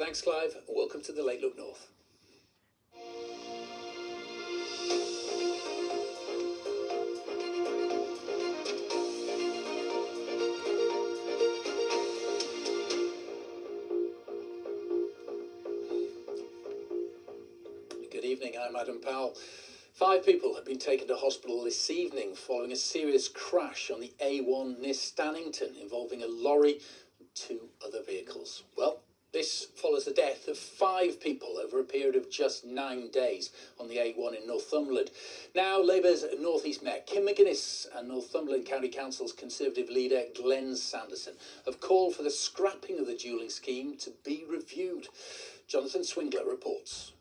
Thanks, Clive. Welcome to the Late Look North. Good evening, I'm Adam Powell. 5 people have been taken to hospital this evening following a serious crash on the A1 near Stannington involving a lorry and 2 other vehicles. Well, this follows the death of 5 people over a period of just 9 days on the A1 in Northumberland. Now, Labour's North East Mayor Kim McGuinness and Northumberland County Council's Conservative leader Glenn Sanderson have called for the scrapping of the dualling scheme to be reviewed. Jonathan Swingler reports.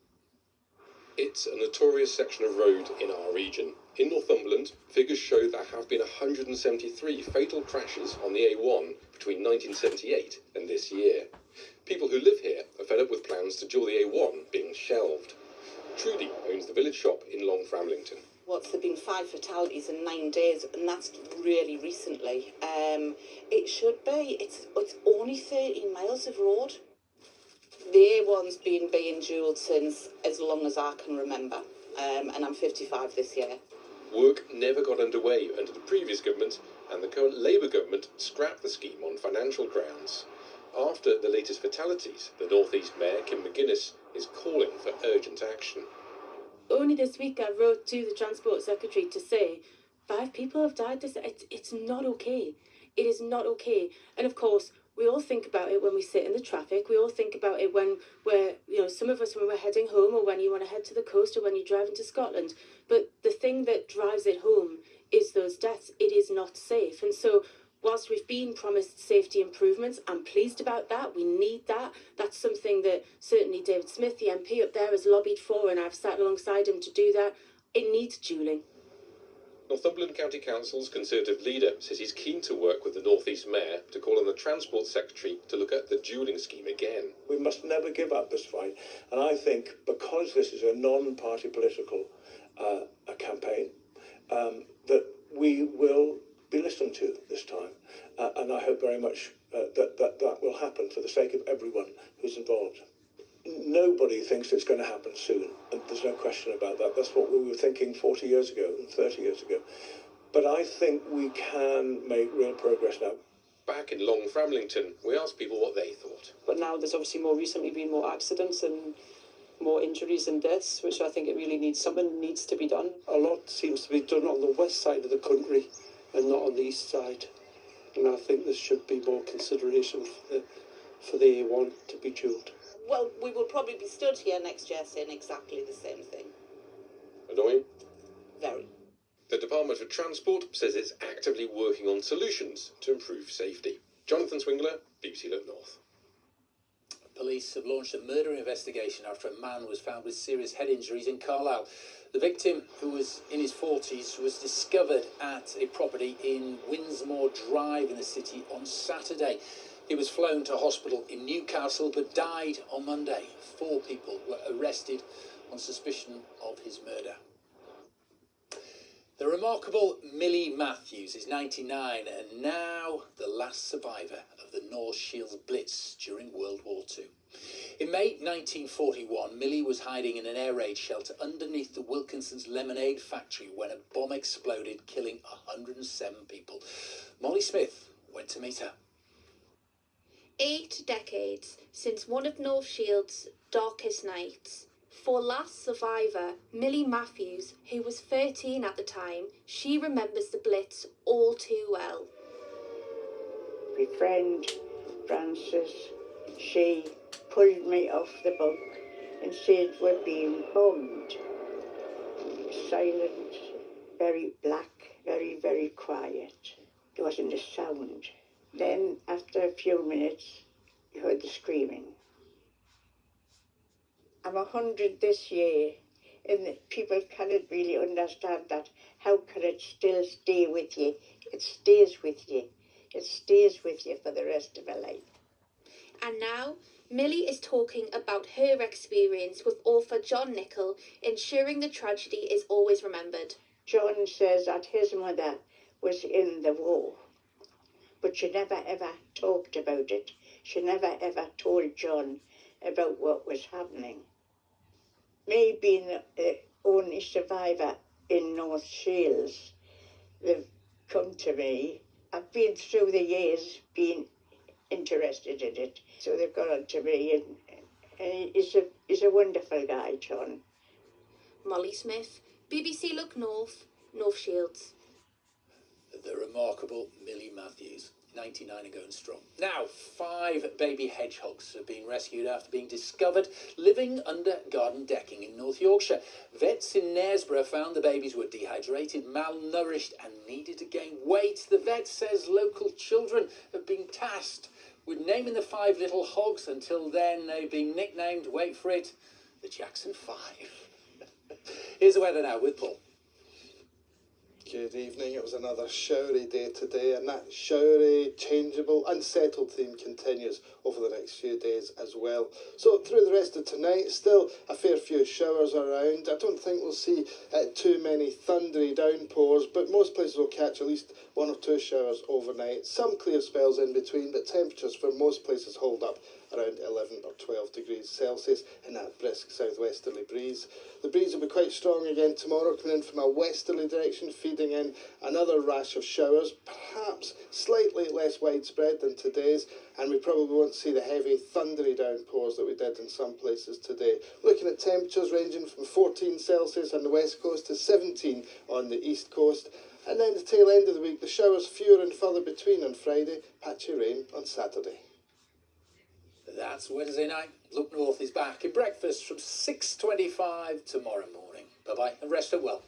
It's a notorious section of road in our region. In Northumberland, figures show there have been 173 fatal crashes on the A1 between 1978 and this year. People who live here are fed up with plans to dual the A1 being shelved. Trudy owns the village shop in Long Framlington. There have been 5 fatalities in 9 days, and that's really recently. It should be. It's only 13 miles of road. The A1's been being dualled since as long as I can remember, and I'm 55 this year. Work never got underway under the previous government, and the current Labour government scrapped the scheme on financial grounds. After the latest fatalities, the North East Mayor, Kim McGuinness, is calling for urgent action. Only this week I wrote to the Transport Secretary to say 5 people have died. It's not okay. It is not okay. And of course, we all think about it when we sit in the traffic. We all think about it when some of us when we're heading home, or when you want to head to the coast, or when you're driving to Scotland. But the thing that drives it home is those deaths. It is not safe. And so whilst we've been promised safety improvements, I'm pleased about that. We need that. That's something that certainly David Smith, the MP up there, has lobbied for, and I've sat alongside him to do that. It needs dualling. Northumberland County Council's Conservative leader says he's keen to work with the North East Mayor to call on the Transport Secretary to look at the dualling scheme again. We must never give up this fight, and I think because this is a non-party political campaign, that we will be listened to this time, and I hope very much that will happen for the sake of everyone who's involved. Nobody thinks it's going to happen soon, and there's no question about that. That's what we were thinking 40 years ago and 30 years ago. But I think we can make real progress now. Back in Long Framlington, we asked people what they thought. But now there's obviously recently been more accidents and more injuries and deaths, which I think something needs to be done. A lot seems to be done on the west side of the country and not on the east side. And I think there should be more consideration for the A1 to be dualled. Well, we will probably be stood here next year saying exactly the same thing. Annoying? Very. The Department for Transport says it's actively working on solutions to improve safety. Jonathan Swingler, BBC Look North. Police have launched a murder investigation after a man was found with serious head injuries in Carlisle. The victim, who was in his 40s, was discovered at a property in Windsmore Drive in the city on Saturday. He was flown to hospital in Newcastle but died on Monday. 4 people were arrested on suspicion of his murder. The remarkable Millie Matthews is 99 and now the last survivor of the North Shields Blitz during World War II. In May 1941, Millie was hiding in an air raid shelter underneath the Wilkinson's lemonade factory when a bomb exploded, killing 107 people. Molly Smith went to meet her. 8 decades since one of North Shields' darkest nights. For last survivor, Millie Matthews, who was 13 at the time, she remembers the Blitz all too well. My friend Frances, she pulled me off the bunk and said we're being bombed. Silent, very black, very, very quiet. There wasn't a sound. Then, after a few minutes, you heard the screaming. I'm 100 this year, and people cannot really understand that. How can it still stay with you? It stays with you. It stays with you for the rest of your life. And now, Millie is talking about her experience with author John Nichol, ensuring the tragedy is always remembered. John says that his mother was in the war, but she never ever talked about it. She never ever told John about what was happening. Me being the only survivor in North Shields, they've come to me. I've been through the years being interested in it, so they've got on to me, and he's a wonderful guy, John. Molly Smith, BBC Look North, North Shields. The remarkable Millie Matthews, 99 and going strong. Now, 5 baby hedgehogs have been rescued after being discovered living under garden decking in North Yorkshire. Vets in Knaresborough found the babies were dehydrated, malnourished and needed to gain weight. The vet says local children have been tasked with naming the 5 little hogs. Until then, they've been nicknamed, wait for it, the Jackson 5. Here's the weather now with Paul. Good evening. It was another showery day today, and that showery, changeable, unsettled theme continues over the next few days as well. So through the rest of tonight, still a fair few showers around. I don't think we'll see too many thundery downpours, but most places will catch at least 1 or 2 showers overnight. Some clear spells in between, but temperatures for most places hold up around 11 or 12 degrees Celsius in that brisk southwesterly breeze. The breeze will be quite strong again tomorrow, coming in from a westerly direction, feeding in another rash of showers, perhaps slightly less widespread than today's, and we probably won't see the heavy thundery downpours that we did in some places today. Looking at temperatures ranging from 14 Celsius on the west coast to 17 on the east coast. And then the tail end of the week, the showers fewer and further between on Friday, patchy rain on Saturday. That's Wednesday night. Look North is back in breakfast from 6:25 tomorrow morning. Bye-bye and rest up well.